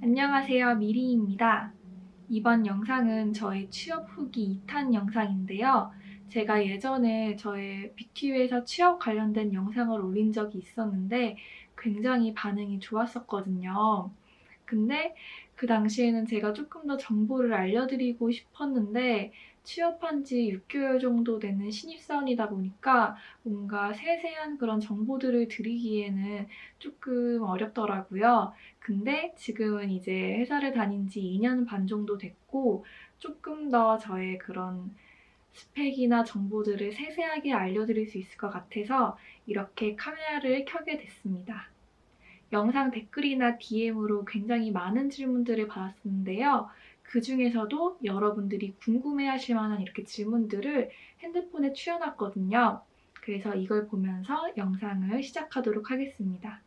안녕하세요. 미리입니다. 이번 영상은 저의 취업 후기 2탄 영상인데요. 제가 예전에 저의 뷰티회사 취업 관련된 영상을 올린 적이 있었는데 굉장히 반응이 좋았었거든요. 근데 그 당시에는 제가 조금 더 정보를 알려드리고 싶었는데 취업한 지 6개월 정도 되는 신입사원이다 보니까 뭔가 세세한 그런 정보들을 드리기에는 조금 어렵더라고요. 근데 지금은 이제 회사를 다닌 지 2년 반 정도 됐고 조금 더 저의 그런 스펙이나 정보들을 세세하게 알려드릴 수 있을 것 같아서 이렇게 카메라를 켜게 됐습니다. 영상 댓글이나 DM으로 굉장히 많은 질문들을 받았었는데요. 그 중에서도 여러분들이 궁금해하실 만한 이렇게 질문들을 핸드폰에 추려놨거든요. 그래서 이걸 보면서 영상을 시작하도록 하겠습니다.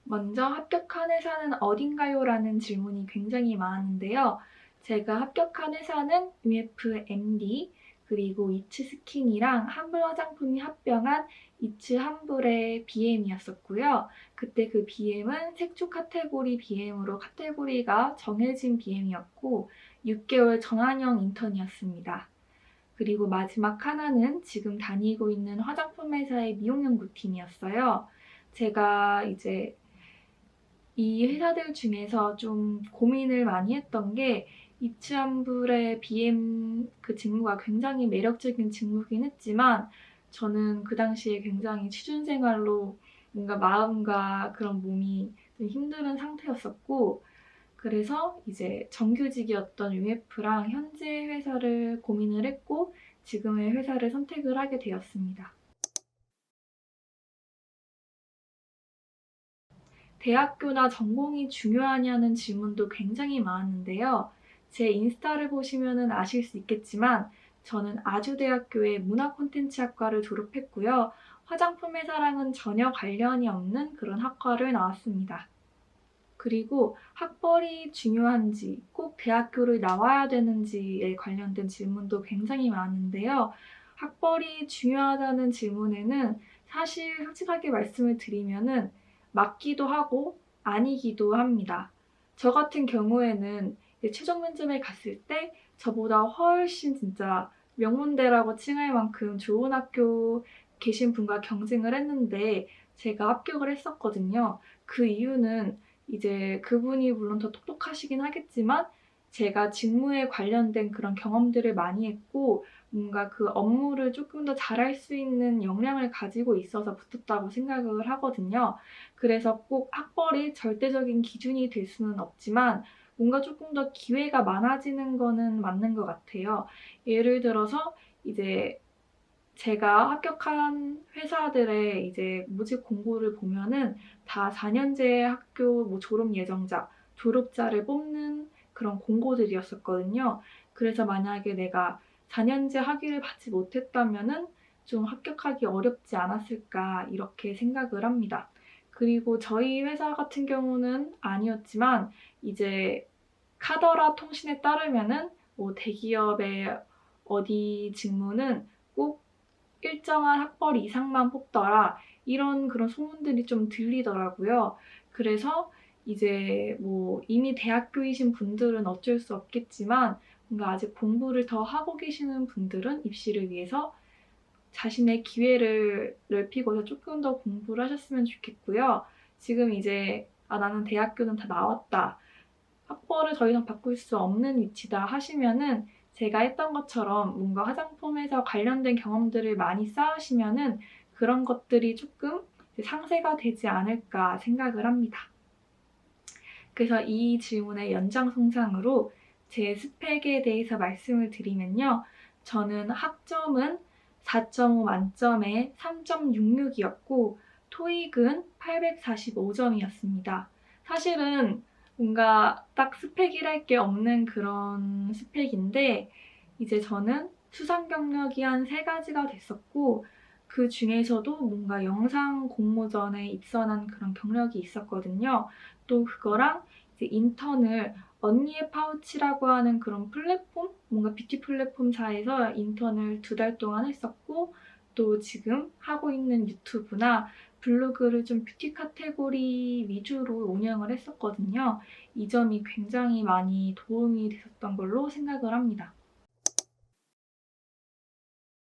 먼저 합격한 회사는 어딘가요? 라는 질문이 굉장히 많은데요. 제가 합격한 회사는 UFMD, 그리고 이츠스킨이랑 한불 화장품이 합병한 이츠 한불의 BM이었었고요. 그때 그 BM은 색조 카테고리 BM으로 카테고리가 정해진 BM이었고 6개월 전환형 인턴이었습니다. 그리고 마지막 하나는 지금 다니고 있는 화장품 회사의 미용연구팀이었어요. 제가 이제 이 회사들 중에서 좀 고민을 많이 했던 게 이츠한불의 BM 그 직무가 굉장히 매력적인 직무긴 했지만 저는 그 당시에 굉장히 취준생활로 뭔가 마음과 그런 몸이 좀 힘든 상태였었고 그래서 이제 정규직이었던 UF랑 현재 회사를 고민을 했고 지금의 회사를 선택을 하게 되었습니다. 대학교나 전공이 중요하냐는 질문도 굉장히 많은데요. 제 인스타를 보시면 아실 수 있겠지만 저는 아주대학교의 문화콘텐츠학과를 졸업했고요. 화장품 회사랑은 전혀 관련이 없는 그런 학과를 나왔습니다. 그리고 학벌이 중요한지, 꼭 대학교를 나와야 되는지에 관련된 질문도 굉장히 많은데요. 학벌이 중요하다는 질문에는 사실 솔직하게 말씀을 드리면은 맞기도 하고 아니기도 합니다. 저 같은 경우에는 최종 면접에 갔을 때 저보다 훨씬 진짜 명문대라고 칭할 만큼 좋은 학교 계신 분과 경쟁을 했는데 제가 합격을 했었거든요. 그 이유는 이제 그분이 물론 더 똑똑하시긴 하겠지만 제가 직무에 관련된 그런 경험들을 많이 했고 뭔가 그 업무를 조금 더 잘할 수 있는 역량을 가지고 있어서 붙었다고 생각을 하거든요. 그래서 꼭 학벌이 절대적인 기준이 될 수는 없지만 뭔가 조금 더 기회가 많아지는 거는 맞는 것 같아요. 예를 들어서 이제 제가 합격한 회사들의 이제 모집 공고를 보면은 다 4년제 학교 뭐 졸업 예정자, 졸업자를 뽑는 그런 공고들이었었거든요. 그래서 만약에 내가 4년제 학위를 받지 못했다면은 좀 합격하기 어렵지 않았을까 이렇게 생각을 합니다. 그리고 저희 회사 같은 경우는 아니었지만 이제 카더라 통신에 따르면은 뭐 대기업의 어디 직무는 꼭 일정한 학벌 이상만 뽑더라. 이런 그런 소문들이 좀 들리더라고요. 그래서 이제 뭐 이미 대학교이신 분들은 어쩔 수 없겠지만 뭔가 아직 공부를 더 하고 계시는 분들은 입시를 위해서 자신의 기회를 넓히고자 조금 더 공부를 하셨으면 좋겠고요. 지금 이제 나는 대학교는 다 나왔다. 학벌을 더 이상 바꿀 수 없는 위치다 하시면은 제가 했던 것처럼 뭔가 화장품에서 관련된 경험들을 많이 쌓으시면은 그런 것들이 조금 상세가 되지 않을까 생각을 합니다. 그래서 이 질문의 연장선상으로 제 스펙에 대해서 말씀을 드리면요. 저는 학점은 4.5 만점에 3.66이었고 토익은 845점이었습니다. 사실은 뭔가 딱 스펙이랄 게 없는 그런 스펙인데 이제 저는 수상 경력이 한 3가지가 됐었고 그 중에서도 뭔가 영상 공모전에 입선한 그런 경력이 있었거든요. 또 그거랑 이제 인턴을 언니의 파우치라고 하는 그런 플랫폼, 뭔가 뷰티 플랫폼사에서 인턴을 2달 동안 했었고 또 지금 하고 있는 유튜브나 블로그를 좀 뷰티 카테고리 위주로 운영을 했었거든요. 이 점이 굉장히 많이 도움이 됐었던 걸로 생각을 합니다.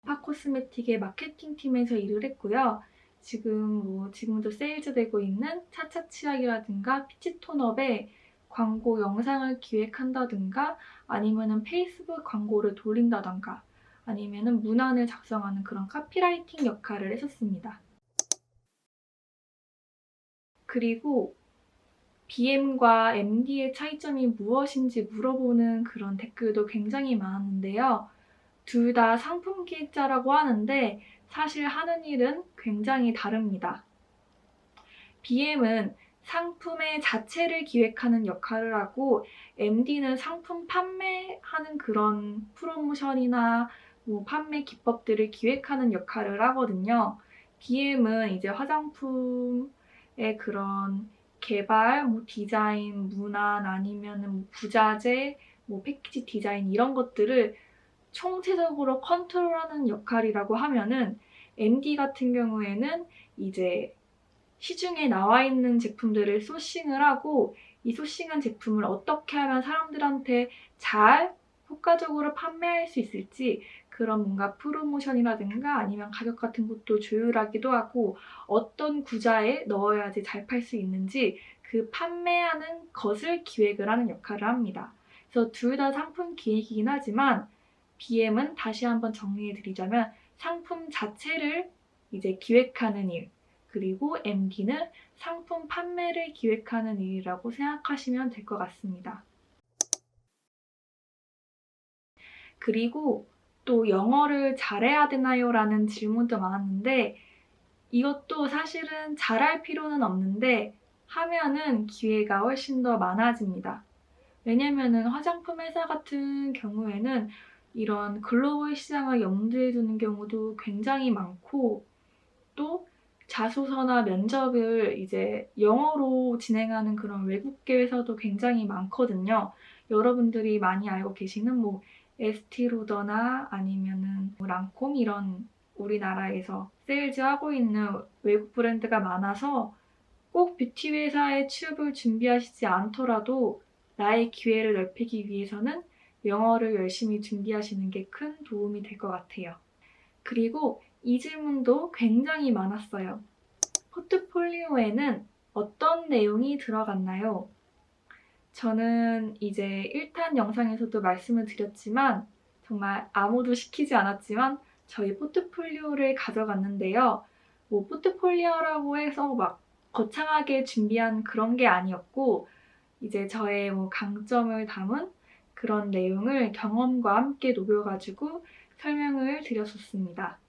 파코스메틱의 마케팅팀에서 일을 했고요. 지금도 세일즈되고 있는 차차치약이라든가 피치톤업에 광고 영상을 기획한다든가 아니면은 페이스북 광고를 돌린다든가 아니면은 문안을 작성하는 그런 카피라이팅 역할을 했었습니다. 그리고 BM과 MD의 차이점이 무엇인지 물어보는 그런 댓글도 굉장히 많았는데요. 둘 다 상품 기획자라고 하는데 사실 하는 일은 굉장히 다릅니다. BM은 상품의 자체를 기획하는 역할을 하고 MD는 상품 판매하는 그런 프로모션이나 판매 기법들을 기획하는 역할을 하거든요. BM은 이제 화장품의 그런 개발, 디자인, 문안 아니면은 부자재, 패키지 디자인 이런 것들을 총체적으로 컨트롤하는 역할이라고 하면은 MD 같은 경우에는 이제 시중에 나와 있는 제품들을 소싱을 하고 이 소싱한 제품을 어떻게 하면 사람들한테 잘 효과적으로 판매할 수 있을지 그런 뭔가 프로모션이라든가 아니면 가격 같은 것도 조율하기도 하고 어떤 구자에 넣어야지 잘 팔 수 있는지 그 판매하는 것을 기획을 하는 역할을 합니다. 그래서 둘 다 상품 기획이긴 하지만 BM은 다시 한번 정리해 드리자면 상품 자체를 이제 기획하는 일, 그리고 MD는 상품 판매를 기획하는 일이라고 생각하시면 될 것 같습니다. 그리고 또 영어를 잘해야 되나요? 라는 질문도 많았는데 이것도 사실은 잘할 필요는 없는데 하면은 기회가 훨씬 더 많아집니다. 왜냐면은 화장품 회사 같은 경우에는 이런 글로벌 시장을 염두에 두는 경우도 굉장히 많고 또 자소서나 면접을 이제 영어로 진행하는 그런 외국계 회사도 굉장히 많거든요. 여러분들이 많이 알고 계시는 에스티로더나 아니면은 랑콤 이런 우리나라에서 세일즈하고 있는 외국 브랜드가 많아서 꼭 뷰티 회사에 취업을 준비하시지 않더라도 나의 기회를 넓히기 위해서는 영어를 열심히 준비하시는 게 큰 도움이 될 것 같아요. 그리고 이 질문도 굉장히 많았어요. 포트폴리오에는 어떤 내용이 들어갔나요? 저는 이제 1탄 영상에서도 말씀을 드렸지만 정말 아무도 시키지 않았지만 저희 포트폴리오를 가져갔는데요. 포트폴리오라고 해서 막 거창하게 준비한 그런 게 아니었고 이제 저의 강점을 담은 그런 내용을 경험과 함께 녹여가지고 설명을 드렸었습니다.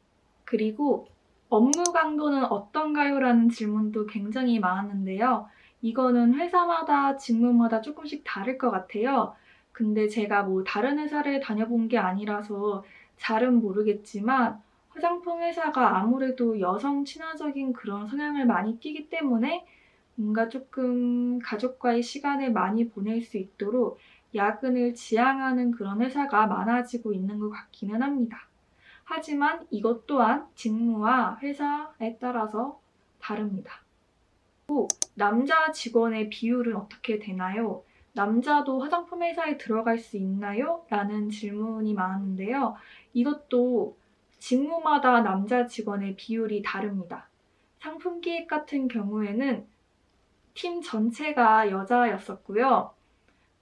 그리고 업무 강도는 어떤가요? 라는 질문도 굉장히 많았는데요. 이거는 회사마다 직무마다 조금씩 다를 것 같아요. 근데 제가 다른 회사를 다녀본 게 아니라서 잘은 모르겠지만 화장품 회사가 아무래도 여성 친화적인 그런 성향을 많이 띠기 때문에 뭔가 조금 가족과의 시간을 많이 보낼 수 있도록 야근을 지향하는 그런 회사가 많아지고 있는 것 같기는 합니다. 하지만 이것 또한 직무와 회사에 따라서 다릅니다. 또 남자 직원의 비율은 어떻게 되나요? 남자도 화장품 회사에 들어갈 수 있나요? 라는 질문이 많았는데요. 이것도 직무마다 남자 직원의 비율이 다릅니다. 상품 기획 같은 경우에는 팀 전체가 여자였었고요.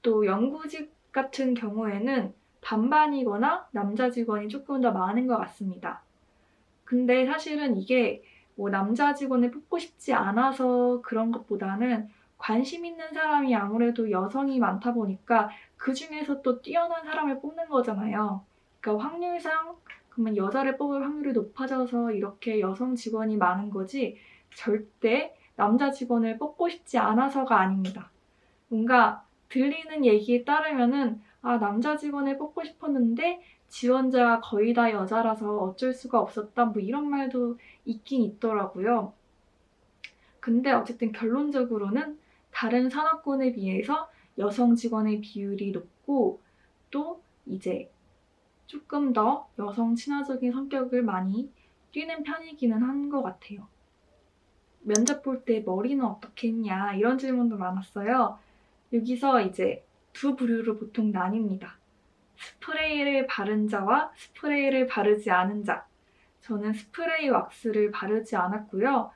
또 연구직 같은 경우에는 반반이거나 남자 직원이 조금 더 많은 것 같습니다. 근데 사실은 이게 남자 직원을 뽑고 싶지 않아서 그런 것보다는 관심 있는 사람이 아무래도 여성이 많다 보니까 그 중에서 또 뛰어난 사람을 뽑는 거잖아요. 그러니까 확률상 그러면 여자를 뽑을 확률이 높아져서 이렇게 여성 직원이 많은 거지 절대 남자 직원을 뽑고 싶지 않아서가 아닙니다. 뭔가 들리는 얘기에 따르면은 남자 직원을 뽑고 싶었는데 지원자가 거의 다 여자라서 어쩔 수가 없었다 이런 말도 있긴 있더라고요. 근데 어쨌든 결론적으로는 다른 산업군에 비해서 여성 직원의 비율이 높고 또 이제 조금 더 여성 친화적인 성격을 많이 띠는 편이기는 한 것 같아요. 면접 볼 때 머리는 어떻게 했냐 이런 질문도 많았어요. 여기서 이제 두 부류로 보통 나뉩니다. 스프레이를 바른 자와 스프레이를 바르지 않은 자. 저는 스프레이 왁스를 바르지 않았고요.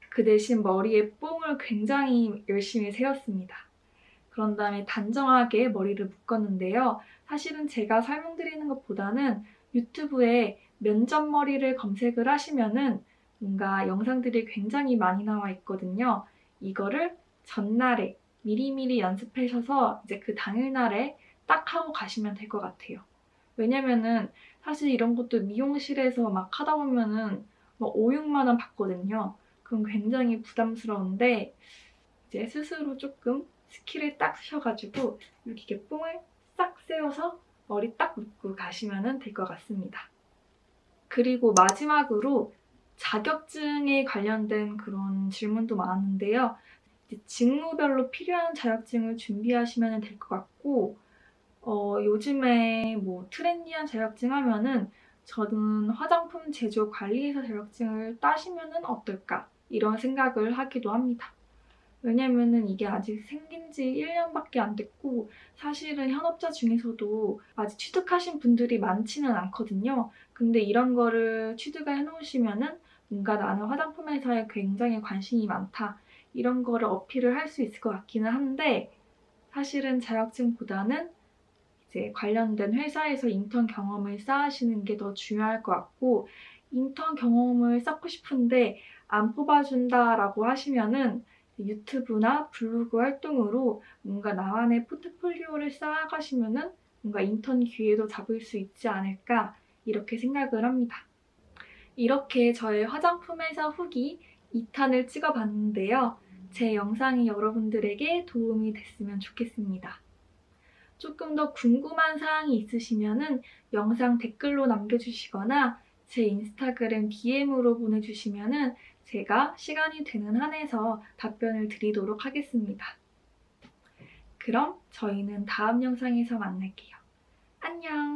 그 대신 머리에 뽕을 굉장히 열심히 세웠습니다. 그런 다음에 단정하게 머리를 묶었는데요. 사실은 제가 설명드리는 것보다는 유튜브에 면접 머리를 검색을 하시면은 뭔가 영상들이 굉장히 많이 나와 있거든요. 이거를 전날에 미리미리 연습하셔서 이제 그 당일날에 딱 하고 가시면 될 것 같아요. 왜냐면은 사실 이런 것도 미용실에서 막 하다 보면은 막 5, 6만 원 받거든요. 그럼 굉장히 부담스러운데 이제 스스로 조금 스킬을 딱 쓰셔가지고 이렇게 뽕을 싹 세워서 머리 딱 묶고 가시면 될 것 같습니다. 그리고 마지막으로 자격증에 관련된 그런 질문도 많았는데요. 직무별로 필요한 자격증을 준비하시면 될 것 같고 요즘에 뭐 트렌디한 자격증 하면은 저는 화장품 제조 관리사 자격증을 따시면 어떨까 이런 생각을 하기도 합니다. 왜냐면은 이게 아직 생긴 지 1년밖에 안 됐고 사실은 현업자 중에서도 아직 취득하신 분들이 많지는 않거든요. 근데 이런 거를 취득을 해놓으시면은 뭔가 나는 화장품 회사에 굉장히 관심이 많다. 이런 거를 어필을 할 수 있을 것 같기는 한데 사실은 자격증보다는 이제 관련된 회사에서 인턴 경험을 쌓으시는 게 더 중요할 것 같고 인턴 경험을 쌓고 싶은데 안 뽑아준다라고 하시면은 유튜브나 블로그 활동으로 뭔가 나만의 포트폴리오를 쌓아가시면은 뭔가 인턴 기회도 잡을 수 있지 않을까 이렇게 생각을 합니다. 이렇게 저의 화장품 회사 후기 2탄을 찍어봤는데요. 제 영상이 여러분들에게 도움이 됐으면 좋겠습니다. 조금 더 궁금한 사항이 있으시면은 영상 댓글로 남겨주시거나 제 인스타그램 DM으로 보내주시면은 제가 시간이 되는 한에서 답변을 드리도록 하겠습니다. 그럼 저희는 다음 영상에서 만날게요. 안녕!